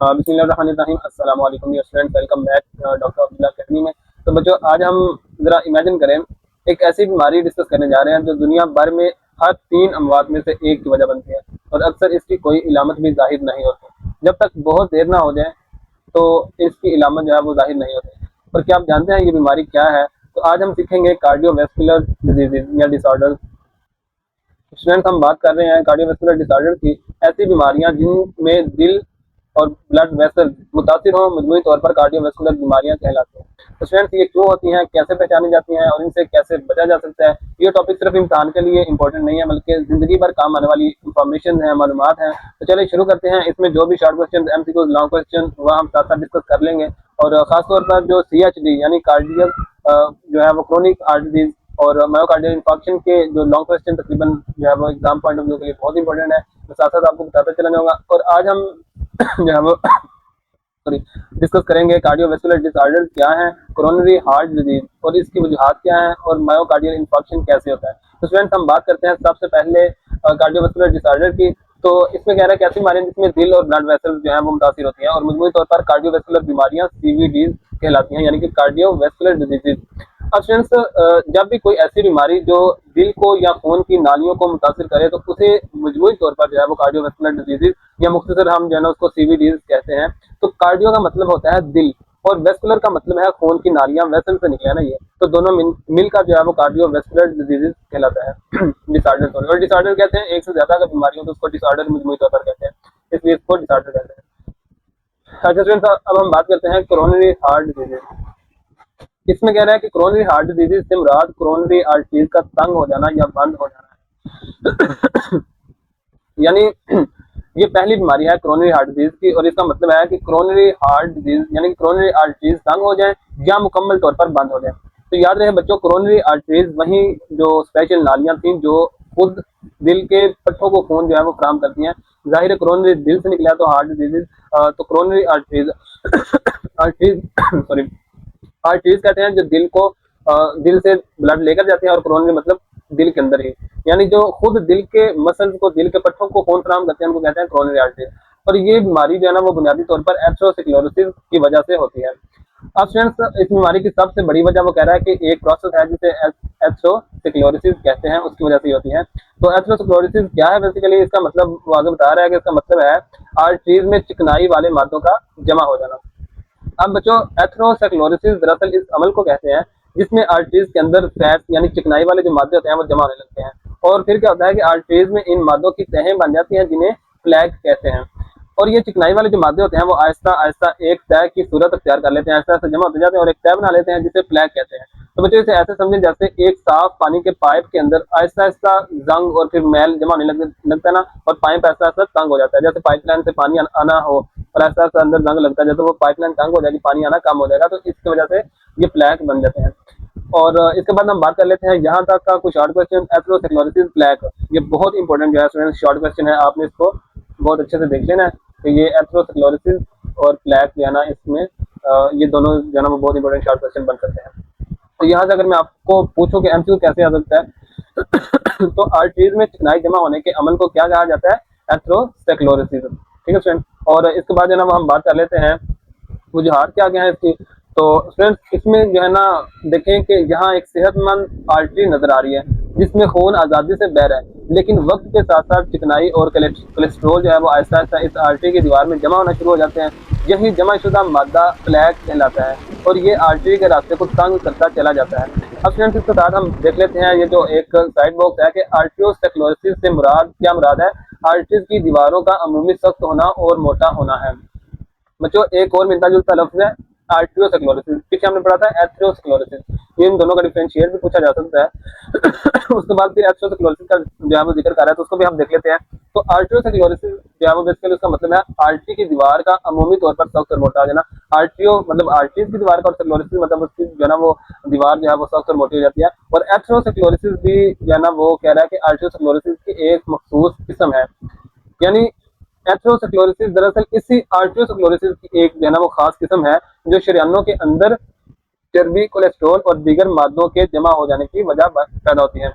बिस्मिल्लाहिर्रहमानिर्रहीम। अस्सलाम वालेकुम dear students, welcome back doctor Abdullah academy में। तो बच्चों, आज हम ज़रा इमेजिन करें, एक ऐसी बीमारी डिस्कस करने जा रहे हैं जो दुनिया भर में हर 3 अमवात में से एक की वजह बनती है और अक्सर इसकी कोई इलामत भी ज़ाहिर नहीं होती। जब तक बहुत देर ना हो जाए तो इसकी इलामत जो है वो ज़ाहिर नहीं होती। पर क्या आप जानते हैं ये बीमारी क्या है? तो आज हम सीखेंगे कार्डियोवैस्कुलर डिजीज़ या डिसऑर्डर। स्टूडेंट्स, हम बात कर रहे हैं कार्डियोवैस्कुलर डिसऑर्डर की, ऐसी बीमारियां जिनमें दिल और ब्लड वेसल मुतासिर हों, मजमूई तौर पर कार्डियोवैस्कुलर बीमारियां कहलाती हैं। तो स्टूडेंट्स, ये क्यों होती हैं, कैसे पहचानी जाती हैं और इनसे कैसे बचा जा सकता है? ये टॉपिक सिर्फ इम्तहान के लिए इंपॉर्टेंट नहीं है, बल्कि जिंदगी भर काम आने वाली इंफॉर्मेशन है, मालूमात हैं। तो चलिए शुरू करते हैं। इसमें जो भी short question, MCQs, long question वह हम साथ साथ डिस्कस कर लेंगे। और खासतौर पर जो CHD यानी कार्डियक जो है वो क्रोनिक हार्ट डिजीज और मायोकार्डियल इंफार्क्शन के जो लॉन्ग क्वेश्चन तकरीबन जो है वो एग्जाम पॉइंट ऑफ व्यू के लिए बहुत इंपॉर्टेंट है। तो साथ साथ आपको बताता चला जाऊंगा। और आज हम जो है वो सॉरी डिस्कस करेंगे कार्डियोवैस्कुलर डिसऑर्डर क्या है, कोरोनरी हार्ट डिजीज और इसकी वजूहात क्या है, और मायोकार्डियल इंफार्क्शन कैसे होता है। तो स्टूडेंट्स, हम बात करते हैं सबसे पहले कार्डियोवैस्कुलर डिसऑर्डर की। तो इसमें कह रहा है कैसी बीमारियां जिसमें दिल और ब्लड वेसल्स जो है वो मुतासिर होती हैं और मजमूई तौर पर कार्डियोवैस्कुलर बीमारियां CVD कहलाती हैं, यानी कि कार्डियोवैस्कुलर डिजीज। अब स्टूडेंट्स, जब भी कोई ऐसी बीमारी जो दिल को या खून की नालियों को मुतासिर करे तो उसे मजमूई तौर पर जो है वो कार्डियोवैस्कुलर डिजीज या मुख्तसर हम जो है ना उसको CVD कहते हैं। तो कार्डियो का मतलब होता है दिल और वेस्कुलर का मतलब है खून की नालियां, वेसल से निकले ना ये, तो दोनों मिलकर जो है वो कार्डियोवैस्कुलर डिजीज कहलाता है। डिसऑर्डर सॉरी, और डिसऑर्डर कहते हैं एक से ज्यादा अगर बीमारी हो तो उसको डिसऑर्डर मजमूई तौर पर कहते हैं, इसलिए इसको डिसऑर्डर कहते हैं। अच्छा स्टूडेंट्स, अब हम बात करते हैं कोरोनरी हार्ट डिजीज। इसमें कह रहा है कि कोरोनरी हार्ट डिजीज से मुराद कोरोनरी आर्टरीज का तंग हो जाना या बंद हो जाना है। यानी ये पहली बीमारी है कोरोनरी हार्ट डिजीज की, और इसका मतलब है कि कोरोनरी हार्ट डिजीज यानी कि कोरोनरी आर्टरीज तंग हो जाए या मुकम्मल तौर पर बंद हो जाए। तो याद रहे बच्चों, कोरोनरी आर्टरीज वही जो स्पेशल नालियां थी जो खुद दिल के पट्टों को खून जो है वो फराहम करती हैं। जाहिर है कोरोनरी दिल से निकला तो हार्ट डिजीज, तो coronary arteries arteries sorry arteries कहते हैं जो दिल को दिल से ब्लड लेकर जाते हैं, और कोरोनरी मतलब दिल के अंदर ही, यानी जो खुद दिल के मसल्स को, दिल के पट्टों को खून फराहम करते हैं उनको कहते हैं कोरोनरी आर्टरीज। और ये बीमारी जो है ना वो बुनियादी तौर पर एथेरोस्क्लेरोसिस की वजह से होती है। अब स्टूडेंट्स, इस बीमारी की सबसे बड़ी वजह वो कह रहा है कि एक प्रोसेस है जिसे एथेरोस्क्लेरोसिस कहते हैं, उसकी वजह से होती है। तो एथेरोस्क्लेरोसिस क्या है बेसिकली, इसका मतलब वो आगे बता रहा है कि इसका मतलब है आर्टरीज में चिकनाई वाले मादों का जमा हो जाना। अब बच्चों, एथेरोस्क्लेरोसिस दरअसल इस अमल को कहते हैं जिसमें आर्टरीज के अंदर फैट यानी चिकनाई वाले जो मादे होते हैं वो जमा होने लगते हैं, और फिर क्या होता है कि आर्टरीज में इन मादों की तहें बन जाती हैं जिन्हें प्लेक कहते हैं। और ये चिकनाई वाले जो मादे होते हैं वो आहिस्ता आहिस्ता एक तय की सूरत अख्तियार कर लेते हैं, आहिस्ता आहिस्ता जमा होते जाते हैं और एक तय बना लेते हैं जिसे प्लेक कहते हैं। तो बच्चों, इसे ऐसे समझें जैसे एक साफ पानी के पाइप के अंदर आहिस्ता आहिस्ता जंग और फिर मैल जमा होने लगता है ना, और पाइप आहिस्ता आहिस्ता तंग हो जाता है। जैसे पाइपलाइन से पानी आना हो और आहिस्ता आहिस्ता अंदर जंग लगता है, जैसे वो पाइपलाइन तंग हो जाएगी, पानी आना कम हो जाएगा, तो इसकी वजह से ये प्लेक बन जाते हैं। और इसके बाद हम बात कर लेते हैं यहाँ तक का कुछ शॉर्ट क्वेश्चन, एथेरोस्क्लेरोसिस प्लेक। ये बहुत इंपॉर्टेंट जो है स्टूडेंट्स, शॉर्ट क्वेश्चन है, आपने इसको बहुत अच्छे से देख लेना है। तो ये एथेरोस्क्लेरोसिस और प्लेक जो है ना, इसमें ये दोनों जो है ना वो बहुत इंपॉर्टेंट शॉर्ट क्वेश्चन बन सकते हैं। तो यहाँ से अगर मैं आपको पूछूं कि MCQ कैसे आ सकता है तो आर्टरीज में चिकनाई जमा होने के अमल को क्या कहा जाता है? एथेरोस्क्लेरोसिस। ठीक है स्टूडेंट, और इसके बाद जो है ना हम बात कर लेते हैं वजूहात क्या क्या है इसकी। तो फ्रेंड्स, इसमें जो है ना देखें कि यहाँ एक सेहतमंद आर्टरी नजर आ रही है जिसमें खून आज़ादी से बह रहा है, लेकिन वक्त के साथ साथ चिकनाई और कोलेस्ट्रोल जो है वो आहिस्ता आहिस्ता इस आर्टरी की दीवार में जमा होना शुरू हो जाते हैं। यही जमाशुदा मादा प्लेक कहलाता है और ये आर्टरी के रास्ते को तंग करता चला जाता है। अब स्टूडेंट्स, इसके साथ हम देख लेते हैं ये जो एक साइड बॉक्स है कि आर्टियोस्क्लेरोसिस से मुराद है आर्टरीज की दीवारों का अमूमी सख्त होना और मोटा होना है। बच्चों, एक और मिलता जुलता लफ्ज है आर्टियोस्क्लेरोसिस, पीछे हमने पढ़ा था एथेरोस्क्लेरोसिस, ये इन दोनों का डिफरेंशिएट भी पूछा जा सकता है। उसके बाद फिर एथेरोस्क्लेरोसिस का जो है वो जिक्र कर रहा है, तो उसको भी हम देख लेते हैं। तो आर्टियोस्क्लेरोसिस जो है वो बेसिकली उसका मतलब है आर्टरी की दीवार का अमूमी तौर पर सख्त और मोटा हो जाना। आर्टियो मतलब आर्टरीज की दीवार का, और स्क्लेरोसिस मतलब उसकी जो है ना वो दीवार जो है वो सख्त और मोटी हो जाती है। और एथेरोस्क्लेरोसिस भी जो है ना वो कह रहा है कि आर्टियोस्क्लेरोसिस की एक मखसूस किस्म है, यानी एथेरोस्क्लेरोसिस दरअसल इसी आर्टियोस्क्लेरोसिस की एक जो है ना वो खास किस्म है जो शरीयानों के अंदर चर्बी, कोलेस्ट्रॉल और दीगर मादों के जमा हो जाने की वजह पैदा होती है।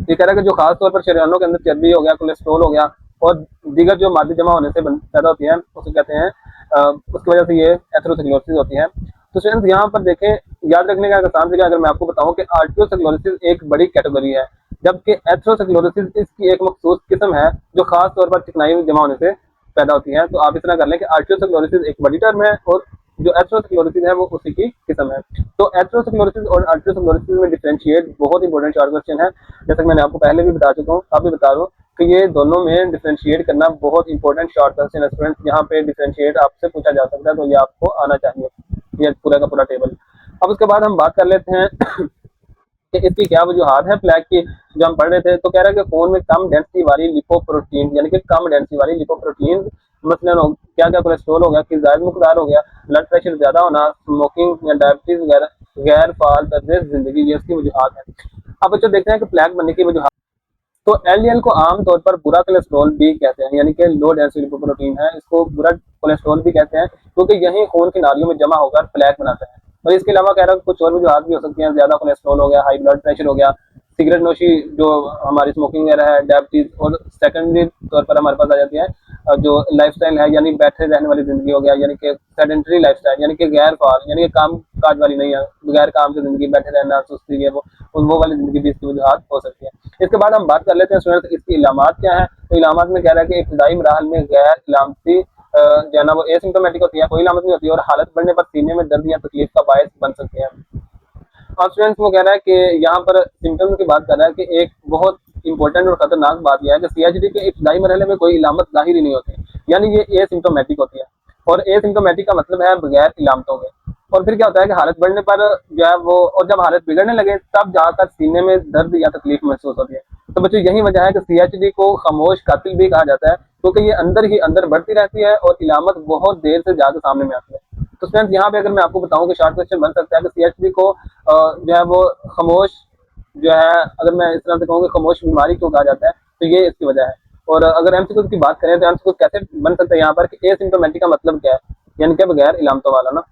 ये कह रहा है कि जो खास तौर पर शरीयानों के अंदर चर्बी हो गया, कोलेस्ट्रॉल हो गया और दीगर जो मादे जमा होने से पैदा होती है उसे कहते हैं उसकी वजह से ये एथेरोस्क्लेरोसिस होती है। तो स्टूडेंट्स यहाँ पर देखें, याद रखने का आसान तरीका अगर मैं आपको बताऊं कि आर्टियोस्क्लेरोसिस एक बड़ी कैटेगरी है, जबकि एथेरोस्क्लेरोसिस इसकी एक मखसूस किस्म है जो खास तौर पर चिकनाई जमा होने से पैदा होती है। तो आप इस तरह कर लें कि आर्टियोस्क्लेरोसिस एक बड़ी टर्म है और जो एथेरोस्क्लेरोसिस है वो उसी की किस्म है। तो एथेरोस्क्लेरोसिस और आर्टियोस्क्लेरोसिस में डिफरेंशिएट बहुत इंपॉर्टेंट शॉर्ट क्वेश्चन है, जैसे कि मैंने आपको पहले भी बता चुका हूँ, अब भी बता रहा हूँ कि ये दोनों में डिफरेंशिएट करना बहुत इंपॉर्टेंट शॉर्ट क्वेश्चन है स्टूडेंट्स। यहाँ पे डिफरेंशिएट आपसे पूछा जा सकता है, तो ये आपको आना चाहिए, ये पूरा का पूरा टेबल। अब उसके बाद हम बात कर लेते हैं कि इसकी क्या वजूहत है प्लेग की, जो हम पढ़ रहे थे। तो कह रहा है कि खून में कम डेंसिटी वाली लिपोप्रोटीन, यानी कि कम डेंसिटी वाली लिपोप्रोटीन, मसलन क्या क्या कोलेस्ट्रॉल हो गया, कि जायद मकदार हो गया, ब्लड प्रेशर ज्यादा होना, स्मोकिंग या डायबिटीज वगैरह, गैर फाल तर्ज जिंदगी, ये इसकी वजूहत है। अब बच्चों देखते हैं कि प्लेग बनने की वजूहत। तो एलडीएल को आमतौर पर बुरा कोलेस्ट्रॉल भी कहते हैं, यानी कि लो डेंसिटी लिपोप्रोटीन है, इसको बुरा कोलेस्ट्रॉल भी कहते हैं, क्योंकि यही खून की नालियों में जमा होकर प्लेग बनाता है। और इसके अलावा कह रहा है कुछ और वजूहत भी हो सकती हैं, ज्यादा कोलेस्ट्रॉल हो गया, हाई ब्लड प्रेशर हो गया, सिगरेट नोशी जो हमारी स्मोकिंग वगैरह है, डायबिटीज, और सेकेंडरी तौर पर हमारे पास आ जाती है जो लाइफस्टाइल है, यानी बैठे रहने वाली जिंदगी हो गया, यानी कि सेडेंटरी लाइफस्टाइल, यानी कि गैर फाल, यानी कि काम काज वाली नहीं है, बगैर काम की जिंदगी, बैठे रहना, सुस्ती है, वो वाली जिंदगी भी इसकी वजूहत हो सकती है। इसके बाद हम बात कर लेते हैं स्टूडेंट्स इसकी इलामात क्या है। तो इलामात में कह रहा है कि इब्तदाई मराहल में गैर इलामती जो है ना वो एसिम्टोमेटिक होती है, कोई इलामत नहीं होती है, और हालत बढ़ने पर सीने में दर्द या तकलीफ का बायस बन सकते हैं। और स्टूडेंट्स वो कह रहा है कि यहाँ पर सिम्टम की बात कर रहा है कि एक बहुत इंपॉर्टेंट और खतरनाक बात यह है कि सीएचडी के इब्तदाई मरहले में कोई इलामत जाहिर ही नहीं होती, यानी ये एसिम्टोमेटिक होती है। और एसिम्टोमेटिक का मतलब है बगैर इलामतों के। और फिर क्या होता है कि हालत बढ़ने पर जो है वो, और जब हालत बिगड़ने लगे तब जाकर सीने में दर्द या तकलीफ महसूस होती है। तो बच्चों यही वजह है कि सीएचडी को खामोश कातिल भी कहा जाता है, क्योंकि ये अंदर ही अंदर बढ़ती रहती है और इलामत बहुत देर से जाकर सामने में आती है। तो स्टूडेंट्स यहाँ पे अगर मैं आपको बताऊं कि शॉर्ट क्वेश्चन बन सकता है कि सीएचडी को जो है वो खामोश, जो है अगर मैं इस तरह से कहूँ कि खामोश बीमारी क्यों कहा जाता है, तो ये इसकी वजह है। और अगर एमसीक्यू की बात करें तो एमसीक्यू कैसे बन सकता है यहाँ पर कि एसिम्टोमेटिक का मतलब क्या है, यानी कि बगैर इलामतों वाला ना,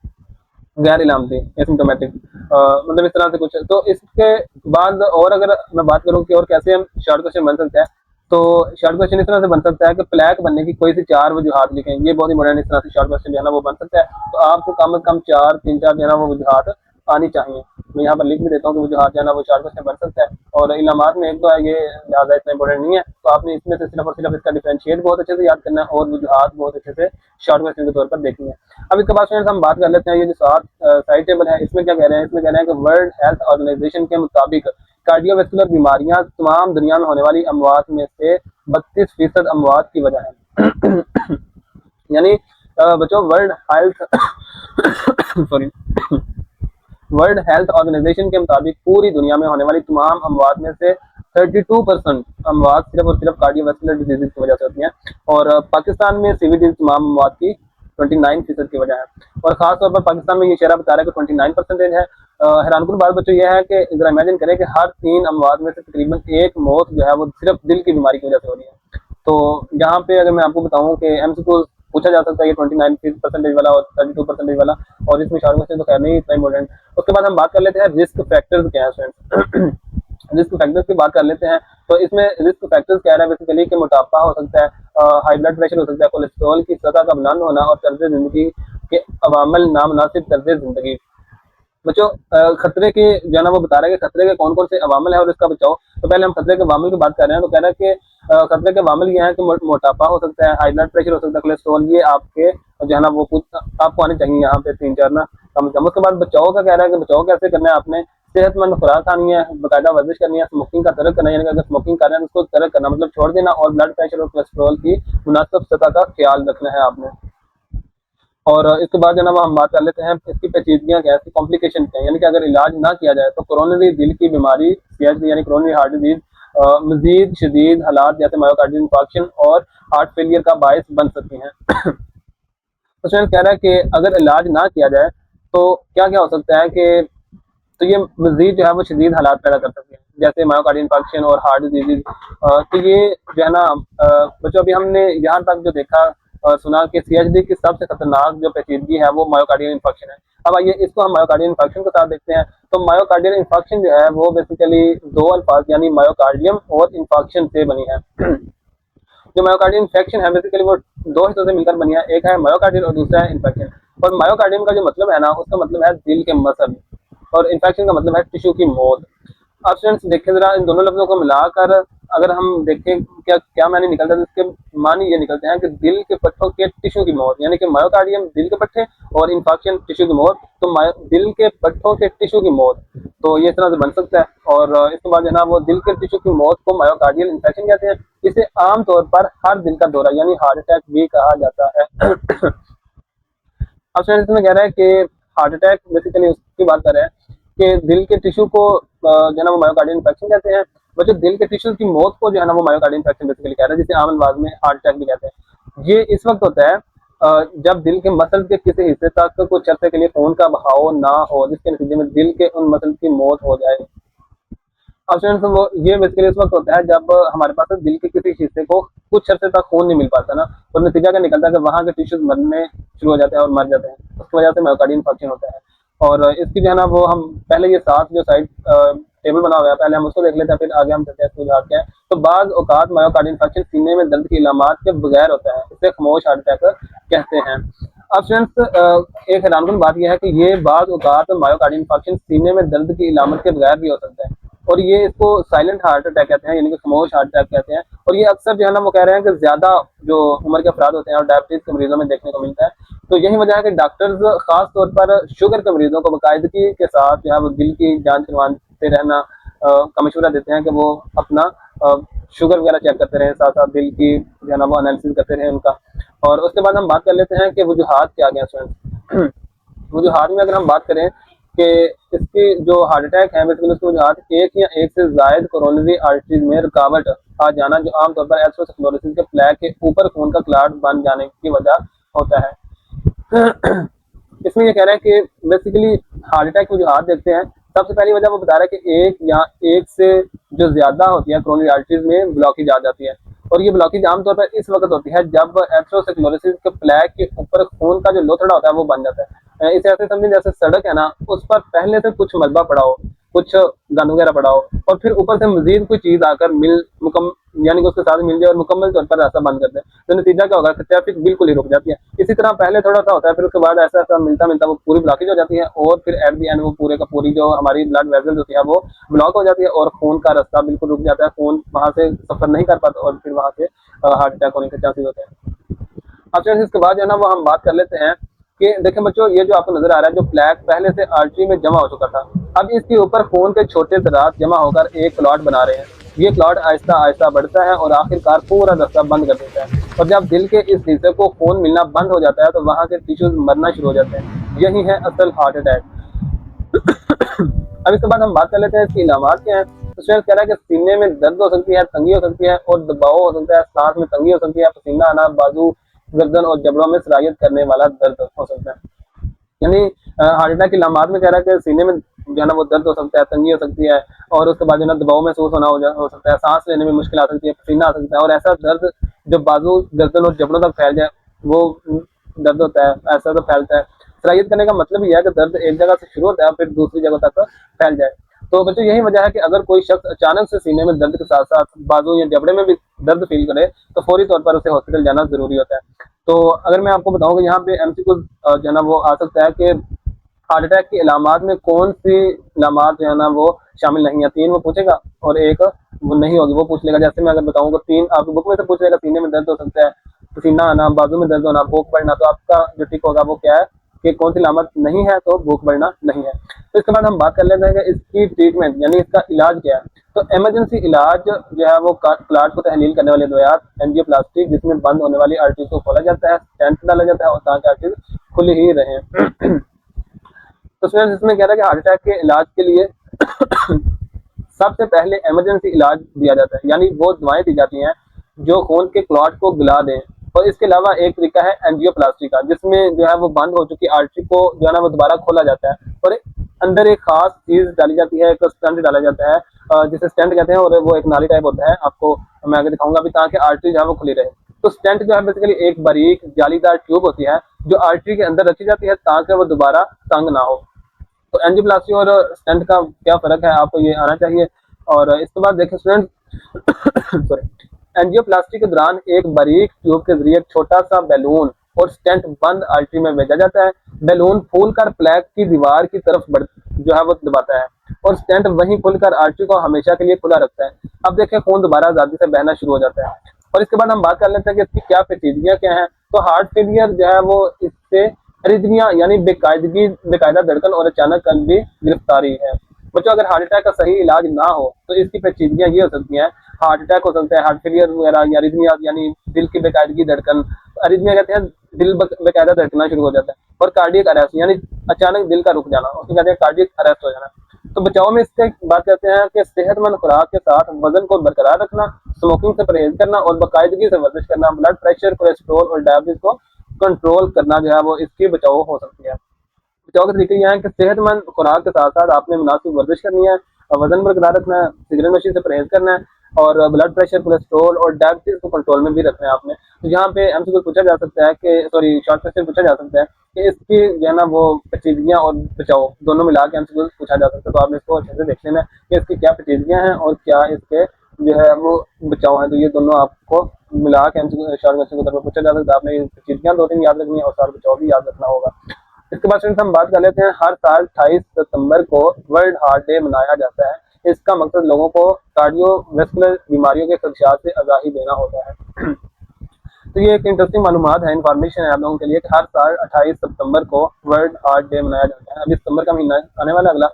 गैर इलामती एसिम्टोमेटिक, मतलब इस तरह से कुछ। तो इसके बाद और अगर मैं बात करूँ कि और कैसे हम शॉर्ट क्वेश्चन बन सकते हैं, तो शॉर्ट क्वेश्चन इस तरह से बन सकता है कि प्लेग बनने की कोई सी 4 वजूहत लिखें, ये बहुत इंपॉर्टेंट, इस तरह से शॉर्ट क्वेश्चन जो है ना वो बन सकता है। तो आपको कम से कम 4 3 4 जो है ना वो वजूहत आनी चाहिए। मैं यहाँ पर लिख भी देता हूँ कि वजूहत जो है ना वो शॉर्ट क्वेश्चन बन सकता है। और इलामात में एक तो है, ये ज़्यादा इतना इंपॉर्टेंट नहीं है, तो आपने इसमें से सिर्फ और सिर्फ इसका डिफरेंशिएट बहुत अच्छे से याद करना है और वजूहत बहुत अच्छे से शॉर्ट क्वेश्चन के तौर पर देखनी है। अब इसके बाद फ्रेंड्स हम बात कर लेते हैं ये जो साइड टेबल है, इसमें क्या कह रहे हैं, इसमें कह रहे हैं कि वर्ल्ड हेल्थ ऑर्गेनाइजेशन के मुताबिक कार्डियोवैस्कुलर बीमारियां तमाम दुनिया में होने वाली अमवात में से 32% अमवात की वजह है। यानी बच्चों world health sorry world health organisation के मुताबिक पूरी दुनिया में होने वाली तमाम अमवात में से 32% अमवात सिर्फ और सिर्फ कार्डियोवैस्कुलर डिजीज की वजह से होती हैं। और पाकिस्तान में सीवीडी तमाम अमवात की 29% की वजह है। और खास तौर पर पाकिस्तान में ये शेरा बता रहा है कि 29% है। हैरानकुन बात बच्चों यह है कि जरा इमेजिन करें कि हर 3 अमवात में से तकरीबन एक मौत जो है वो सिर्फ दिल की बीमारी की वजह से हो रही है। तो यहाँ पे अगर मैं आपको बताऊं कि एमसीक्यू पूछा जा सकता है ये 29% वाला और 32% वाला, और इसमें शॉर्ट क्वेश्चन तो खैर नहीं इतना इंपॉर्टेंट। उसके बाद हम बात कर लेते हैं रिस्क फैक्टर्स क्या है फ्रेंड्स। रिस्क फैक्टर्स की बात कर लेते हैं। तो इसमें रिस्क फैक्टर्स कह रहा है बेसिकली कि मोटापा हो सकता है, हाई ब्लड प्रेशर हो सकता है, कोलेस्ट्रॉल की सतह का बुलंद होना और तर्ज जिंदगी के अवामल नामनासिब तर्ज जिंदगी। बच्चों खतरे के जो है ना वो बता रहा है कि खतरे के कौन कौन से अवामल है और इसका बचाओ। तो पहले हम खतरे के अवामल की बात कर रहे हैं। तो कह रहा है कि खतरे के अवामल ये है कि मोटापा हो सकता है, हाई ब्लड प्रेशर हो सकता है, कोलेस्ट्रॉल, ये आपके जो है ना वो कुछ आपको आने चाहिए यहाँ पे 3 4 ना कम से कम। उसके बाद बचाव का कह रहा है कि बचाव कैसे करना है, आपने सेहतमंद खुराक खानी है, बाकायदा वर्जिश करनी है, स्मोकिंग का तर्क करना है, यानी कि अगर स्मोकिंग कर रहे हैं तो उसको तर्क करना मतलब छोड़ देना, और ब्लड प्रेशर और कोलेस्ट्रॉल की मुनासिब सतह का ख्याल रखना है आपने। और इसके बाद जनाब हम बात कर लेते हैं इसकी पेचीदगियाँ क्या है, इसकी कॉम्प्लिकेशन क्या है, यानी कि अगर इलाज ना किया जाए तो कोरोनरी दिल की बीमारी सीएचडी यानी कोरोनरी हार्ट डिजीज मजीद शदीद हालात जैसे मायोकार्डियल इंफार्क्शन और हार्ट फेलियर का बायस बन सकती हैं। तो स्टूडेंट कह रहा है कि अगर इलाज ना किया जाए तो क्या क्या हो सकता है कि, तो ये मजीद जो है वो शदीद हालात पैदा कर सकते हैं जैसे मायोकार्डियल इंफार्क्शन और हार्ट डिजीज। तो ये जो है ना बच्चों अभी हमने यहाँ तक जो देखा और सुना कि सीएचडी की सबसे खतरनाक जो पेचीदगी है वो मायोकार्डियल इंफार्क्शन है। अब आइए इसको हम मायोकार्डियल इंफार्क्शन के साथ देखते हैं। तो मायोकार्डियल इंफार्क्शन जो है वो बेसिकली 2 अल्फाज यानी मायोकार्डियम और इंफार्क्शन से बनी है। जो मायोकार्डियल इन्फेक्शन है बेसिकली वो दो हिस्सों से मिलकर बनी है, एक है मायोकार्डियल और दूसरा है इन्फेक्शन। और मायोकार्डियम का जो मतलब है ना, उसका मतलब है दिल के मसल, और इन्फेक्शन का मतलब है टिश्यू की मौत। अब स्टूडेंट्स देखें जरा इन दोनों लफ्जों को मिलाकर, अगर हम देखें क्या क्या मायने निकलता है, तो इसके मानी ये निकलते हैं कि दिल के पट्टों के टिश्यू की मौत, यानी कि मायोकार्डियम दिल के पट्टे और इन्फेक्शन टिश्यू की मौत, तो दिल के पट्टों के टिश्यू की मौत, तो ये इस तरह से बन सकता है। और इसके बाद जो है ना वो दिल के टिश्यू की मौत को मायोकार्डियल इन्फेक्शन कहते हैं। इसे आमतौर पर हर दिल का दौरा यानी हार्ट अटैक भी कहा जाता है। अब स्टूडेंट्स इसमें कह रहा है कि हार्ट अटैक बेसिकली उसकी बात कर रहे हैं कि दिल के टिश्यू को जो है ना वो मायोकार्डियल इन्फेक्शन कहते हैं। बच्चों दिल के टिश्यू की मौत को जो है ना वो मायोकार्डियल इन्फेक्शन बेसिकली कह रहे हैं, जिसे आम अंदाज में हार्ट अटैक भी कहते हैं। ये इस वक्त होता है जब दिल के मसल के किसी हिस्से तक कुछ अर्से के लिए खून का बहाव ना हो, जिसके नतीजे में दिल के उन मसल की मौत हो जाए। अब स्टूडेंट्स वो ये बेसिकली इस वक्त होता है जब हमारे पास दिल के किसी हिस्से को कुछ अर्से तक खून नहीं मिल पाता ना, और नतीजा क्या निकलता है कि वहाँ के टिश्यूज मरने शुरू हो जाते हैं और मर जाते हैं, उसकी वजह से मायोकार्डियल इन्फेक्शन होता है। और इसकी जो है ना वो हम पहले ये साथ जो साइड टेबल बना हुआ है पहले हम उसको देख लेते हैं, फिर आगे हम चलते हैं इसको क्या है। तो बाज़ औकात मायोकार्डियल इन्फेक्शन सीने में दर्द की इलामात के बगैर होता है, इसे खामोश हार्ट अटैक कहते हैं। अब स्टूडेंट्स एक हैरानकुन बात यह है कि ये बाज़ औकात मायोकार्डियल इन्फेक्शन सीने में दर्द की इलामत के बगैर भी हो सकता है, और ये इसको साइलेंट हार्ट अटैक कहते हैं, यानी कि खामोश हार्ट अटैक कहते हैं। और ये अक्सर जो है ना वो कह रहे हैं कि ज्यादा जो उम्र के अफराद होते हैं और डायबिटीज के मरीजों में देखने को मिलता है। तो यही वजह है कि डॉक्टर्स खास तौर पर शुगर के मरीजों को बाकायदगी के साथ जो है वो दिल की जांच करवाते रहना का मशवरा देते हैं कि वो अपना शुगर वगैरह चेक करते रहे, साथ साथ दिल की जो है ना वो एनालिसिस करते रहे उनका। और उसके बाद हम बात कर लेते हैं कि वजूहात क्या क्या स्टूडेंट्स। वजूहात में अगर हम बात करें कि इसकी जो हार्ट अटैक है बेसिकली उसकी वजूहात एक या एक से ज्यादा कोरोनरी आर्टरीज में रुकावट आ जाना, जो आमतौर पर एथेरोस्क्लेरोसिस के प्लेग के ऊपर खून का क्लॉट बन जाने की वजह होता है। इसमें ये कह रहे हैं कि बेसिकली हार्ट अटैक की वजूहात देखते हैं। सबसे पहली वजह वो बता रहा है कि एक या एक से जो ज्यादा होती है कोरोनरी आर्टरीज में ब्लॉकेज आ जाती है, और ये ब्लॉकेज आमतौर पर इस वक्त होती है जब एथेरोस्क्लेरोसिस के प्लेग के ऊपर खून का जो लोथड़ा होता है वो बन जाता है। इसे ऐसे समझें जैसे सड़क है ना, उस पर पहले से कुछ मलबा पड़ा हो, कुछ गंद वगैरह पड़ा हो, और फिर ऊपर से मजीद कोई चीज आकर यानी कि उसके साथ मिल जाए और मुकम्मल तौर पर रास्ता बंद कर दे, तो नतीजा क्या होगा कि ट्रैफिक बिल्कुल ही रुक जाती है। इसी तरह पहले थोड़ा सा होता है, फिर उसके बाद ऐसा ऐसा मिलता मिलता वो पूरी ब्लॉकेज हो जाती है, और फिर एट दी एंड वो पूरे का पूरी जो हमारी ब्लड वेसल्स होती है वो ब्लॉक हो जाती है, और खून का रास्ता बिल्कुल रुक जाता है, खून वहां से सफर नहीं कर पाता, और फिर वहां से हार्ट अटैक होने के चांसेस होते हैं। अब इसके बाद जो है ना वो हम बात कर लेते हैं कि देखें बच्चों, ये जो आपको नजर आ रहा है जो प्लेग पहले से आर्टरी में जमा हो चुका था, अब इसके ऊपर खून के छोटे जरात जमा होकर एक क्लॉट बना रहे हैं। ये क्लॉट आहिस्ता आहिस्ता बढ़ता है और आखिरकार पूरा रास्ता बंद कर देता है, और जब दिल के इस हिस्से को खून मिलना बंद हो जाता है तो वहां के टिश्यूज मरना शुरू हो जाते हैं। यही है असल हार्ट अटैक। अब इसके बाद हम बात कर लेते हैं इसकी इलामात क्या है। तो शेर कह रहा है कि सीने में दर्द हो सकती है, तंगी हो सकती है और दबाव हो सकता है, सांस में तंगी हो सकती है, पसीना आना, बाजू, गर्दन और जबड़ों में सरायत करने वाला दर्द हो सकता है। यानी हार्ट अटैक की इलामात में कह रहा है कि सीने में जो है ना वो दर्द हो सकता है, तंगी हो सकती है, और उसके बाद जो है ना दबाव महसूस होना हो सकता है, सांस लेने में मुश्किल आ सकती है, पसीना आ सकता है, और ऐसा दर्द जो बाजू, गर्दन और जबड़ों तक फैल जाए वो दर्द होता है, ऐसा तो फैलता है। सरायत करने का मतलब यह है कि दर्द एक जगह से शुरू होता है फिर दूसरी जगह तक फैल जाए। तो बच्चों यही वजह है कि अगर कोई शख्स अचानक से सीने में दर्द के साथ साथ बाजू या जबड़े में भी दर्द फील करे तो फौरी तौर पर उसे हॉस्पिटल जाना जरूरी होता है। तो अगर मैं आपको बताऊं कि यहाँ पे एमसीक्यू जो है ना वो आ सकता है कि हार्ट अटैक की इलामात में कौन सी इलामात जो है ना वो शामिल नहीं है, 3 वो पूछेगा और 1 वो नहीं होगी वो पूछ लेगा। जैसे मैं अगर बताऊंगा 3 आपकी बुक में से पूछ लेगा, सीने में दर्द हो सकता है, पसीना आना, बाजू में दर्द होना, भूख बढ़ना, तो आपका जो टिक होगा वो क्या है कि कौन सी इलामत नहीं है, तो भूख बढ़ना नहीं है। तो इसके बाद हम बात कर लेते हैं कि इसकी ट्रीटमेंट यानी इसका इलाज क्या है। तो इमरजेंसी इलाज जो है वो क्लॉट को तहलील करने वाले दवात, एंजियोप्लास्टी जिसमें बंद होने वाली आर्टरी को खोला जाता है, स्टेंट डाला जाता है और ताकि आर्टरी खुली ही रहे। तो स्टूडेंट्स इसमें कह रहा है कि हार्ट अटैक के इलाज के लिए सबसे पहले इमरजेंसी इलाज दिया जाता है, यानी वो दवाएं दी जाती हैं जो खून के क्लॉट को गला दें। और इसके अलावा एक तरीका है एंजियोप्लास्टी का, जिसमें जो है वो बंद हो चुकी आर्टरी को जो है ना वो दोबारा खोला जाता है, और अंदर एक खास चीज डाली जाती है, एक स्टेंट डाला जाता है जिसे स्टेंट कहते हैं, और वो एक नाली टाइप होता है, आपको मैं आगे दिखाऊंगा अभी, ताकि आर्टरी जो है वो खुली रहे। तो स्टेंट जो है बेसिकली एक बारीक जालीदार ट्यूब होती है जो आर्टरी के अंदर रखी जाती है ताकि वो दोबारा तंग ना हो। तो एंजियोप्लास्टी और स्टेंट का क्या फर्क है आपको ये आना चाहिए। और इसके बाद देखें स्टूडेंट सॉरी, एंजियोप्लास्टी के दौरान एक बारीक ट्यूब के जरिए एक छोटा सा बैलून और स्टेंट बंद आर्टरी में भेजा जाता है। बैलून फूलकर प्लेक की दीवार की तरफ जो है वो दबाता है और स्टेंट वहीं खुलकर आर्टरी को हमेशा के लिए खुला रखता है। अब देखिए खून दोबारा आजादी से बहना शुरू हो जाता है। और इसके बाद हम बात कर लेते हैं कि इसकी क्या पेचीदगियां क्या हैं। तो हार्ट फेलियर जो है वो इससे अरिथमिया यानी बेकायदा धड़कन और अचानक कल्ब की गिरफ्तारी है। बच्चों अगर हार्ट अटैक का सही इलाज ना हो तो इसकी पेचीदगियां ये हो सकती हैं, हार्ट अटैक हो सकता है, हार्ट फेलियर वगैरह या अरिथमिया यानी दिल की बेकायदगी धड़कन, अरिथमिया कहते हैं दिल बेकायदा धड़कना शुरू हो जाता है, और कार्डियक अरेस्ट यानी अचानक दिल का रुक जाना, उसको कहते हैं कार्डियक अरेस्ट हो जाना। तो बचाव में इससे बात करते हैं कि सेहतमंद खुराक के साथ वजन को बरकरार रखना, स्मोकिंग से परहेज करना और बाकायदगी से वर्जिश करना, ब्लड प्रेशर, कोलेस्ट्रॉल और डायबिटीज को कंट्रोल करना जो है वो इसकी बचाव हो सकती है। बचाव के तरीके ये हैं कि सेहतमंद खुराक के साथ साथ आपने मुनासिब वर्जिश करनी है, वजन बरकरार रखना है, सिगरेट नोशी से परहेज करना है और ब्लड प्रेशर, कोलेस्ट्रॉल और डायबिटीज को कंट्रोल में भी रखना है आपने। तो यहाँ पे हमसे कुछ पूछा जा सकता है कि शॉर्ट क्वेश्चन पूछा जा सकता है कि इसकी जो है ना वो पेचीदगियाँ और बचाव दोनों मिला के हमसे कुछ पूछा जा सकता है। तो आपने इसको अच्छे से देख लेना है कि इसकी क्या पेचीदगियाँ हैं और क्या इसके जो है वो बचाव है। तो ये दोनों आपको मिला के हमसे शॉर्ट क्वेश्चन के तौर पर पूछा जा सकता है। आपने ये पेचीदगियाँ दो तीन याद रखनी है और सारा बचाव भी याद रखना होगा। इसके बाद फ्रेंड्स हम बात कर लेते हैं, हर साल 28 सितंबर को वर्ल्ड हार्ट डे मनाया जाता है। इसका मकसद लोगों को कार्डियोवैस्कुलर बीमारियों के खदशात से आगाही देना होता है। तो ये एक इंटरेस्टिंग मालूमात है, इन्फॉर्मेशन है आप लोगों के लिए कि हर साल 28 सितंबर को वर्ल्ड हार्ट डे मनाया जाता है। अभी सितंबर का महीना आने वाला अगला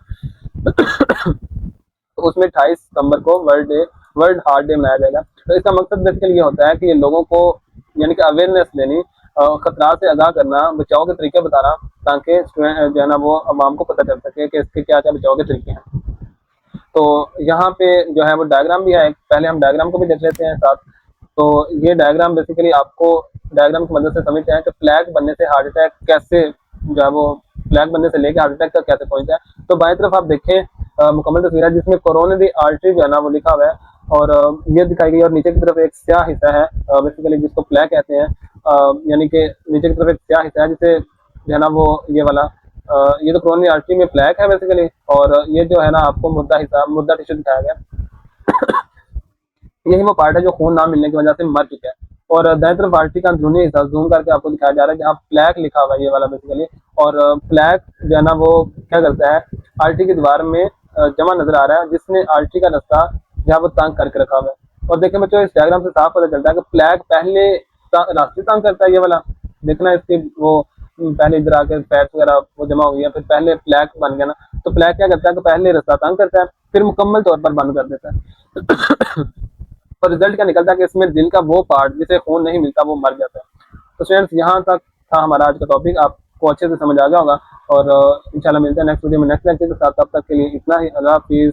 तो उसमें 28 सितंबर को वर्ल्ड हार्ट डे मनाया जाएगा। तो इसका मकसद बेसिकली ये होता है कि ये लोगों को यानी कि अवेयरनेस देनी, खतरा से आगाह करना, बचाव के तरीके बताना, ताकि जो है ना वो आवाम को पता चल सके कि इसके क्या क्या बचाव के तरीके हैं। तो यहाँ पे जो है वो डायग्राम भी है, पहले हम डायग्राम को भी देख लेते हैं साथ। तो ये डायग्राम बेसिकली आपको डायग्राम की मदद से समझते हैं कि प्लेग बनने से हार्ट अटैक कैसे जो है वो प्लेग बनने से लेकर हार्ट अटैक तक कैसे पहुंचता है। तो बाएं तरफ आप देखें मुकम्मल तस्वीर है जिसमें कोरोनरी आर्टरी जो है ना वो लिखा हुआ है और ये दिखाई गई, और नीचे की तरफ एक स्याह हिस्सा है बेसिकली जिसको प्लेग कहते हैं, यानी कि नीचे की तरफ एक स्याह हिस्सा है जिसे जो है ना वो ये वाला ये तो कोरोनरी आर्टरी में प्लेग है बेसिकली, और ये जो है ना आपको मुद्दा टिश्यू दिखाया गया। यही वो पार्ट है जो खून ना मिलने की वजह से मर चुका है। और दाएं तरफ आर्टरी का अंदरूनी हिस्सा जूम करके आपको दिखाया जा रहा है जहाँ प्लेग लिखा हुआ है ये वाला बेसिकली, और प्लेग जो है ना वो क्या करता है आर्टरी की दीवार में जमा नजर आ रहा है, जिसने आर्टरी का रास्ता जहाँ वो तंग करके रखा हुआ है। और देखें बच्चों इस डायग्राम से साफ पता चलता है कि प्लेग पहले रास्ते तंग करता है, ये वाला देखना इसकी वो पहले इधर आकर फैट वगैरह वो जमा हो गया, फिर पहले प्लेग बन गया ना, तो प्लेग क्या करता है कि पहले रास्ता तंग करता है फिर मुकम्मल तौर पर बंद कर देता है। और रिजल्ट क्या निकलता है कि इसमें दिल का वो पार्ट जिसे खून नहीं मिलता वो मर जाता है। तो स्टूडेंट्स यहाँ तक था हमारा आज का टॉपिक, आपको अच्छे से समझ आ गया होगा और इंशाल्लाह मिलते हैं नेक्स्ट वीडियो में नेक्स्ट लेक्चर के साथ। तब तक के लिए इतना ही, अल्लाह हाफिज़।